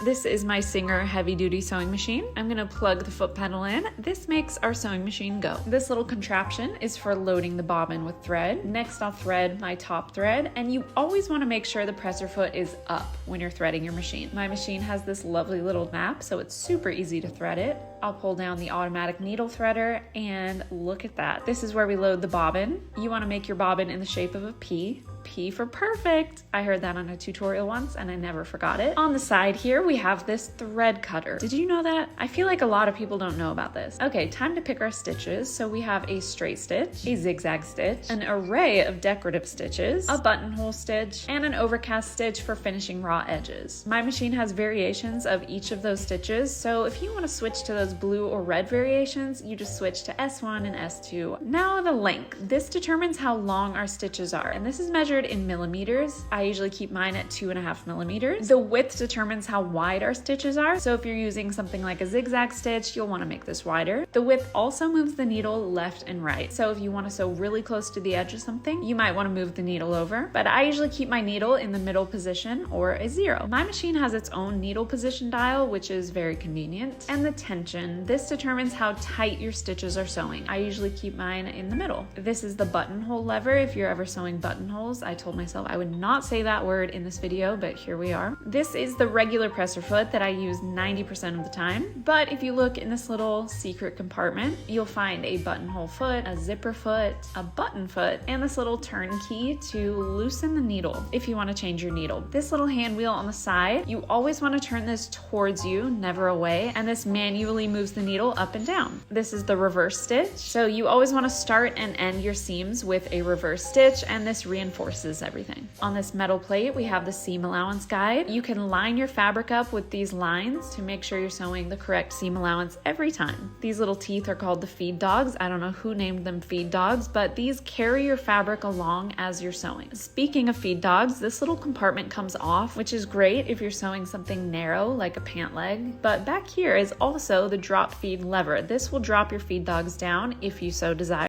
This is my Serger heavy duty sewing machine. I'm gonna plug the foot pedal in. This makes our sewing machine go. This little contraption is for loading the bobbin with thread. Next I'll thread my top thread, and you always wanna make sure the presser foot is up when you're threading your machine. My machine has this lovely little map, so it's super easy to thread it. I'll pull down the automatic needle threader, and look at that. This is where we load the bobbin. You wanna make your bobbin in the shape of a P. P for perfect. I heard that on a tutorial once and I never forgot it. On the side here, we have this thread cutter. Did you know that? I feel like a lot of people don't know about this. Okay, time to pick our stitches. So we have a straight stitch, a zigzag stitch, an array of decorative stitches, a buttonhole stitch, and an overcast stitch for finishing raw edges. My machine has variations of each of those stitches, so if you want to switch to those blue or red variations, you just switch to S1 and S2. Now the length. This determines how long our stitches are, and this is measured in millimeters. I usually keep mine at 2.5 millimeters. The width determines how wide our stitches are. So if you're using something like a zigzag stitch, you'll want to make this wider. The width also moves the needle left and right. So if you want to sew really close to the edge of something, you might want to move the needle over. But I usually keep my needle in the middle position or a 0. My machine has its own needle position dial, which is very convenient. And the tension. This determines how tight your stitches are sewing. I usually keep mine in the middle. This is the buttonhole lever if you're ever sewing buttonholes. I told myself I would not say that word in this video, but here we are. This is the regular presser foot that I use 90% of the time. But if you look in this little secret compartment, you'll find a buttonhole foot, a zipper foot, a button foot, and this little turn key to loosen the needle if you want to change your needle. This little hand wheel on the side, you always want to turn this towards you, never away, and this manually moves the needle up and down. This is the reverse stitch. So you always want to start and end your seams with a reverse stitch, and this reinforces everything. On this metal plate, we have the seam allowance guide. You can line your fabric up with these lines to make sure you're sewing the correct seam allowance every time. These little teeth are called the feed dogs. I don't know who named them feed dogs, but these carry your fabric along as you're sewing. Speaking of feed dogs, this little compartment comes off, which is great if you're sewing something narrow like a pant leg. But back here is also the drop feed lever. This will drop your feed dogs down if you so desire.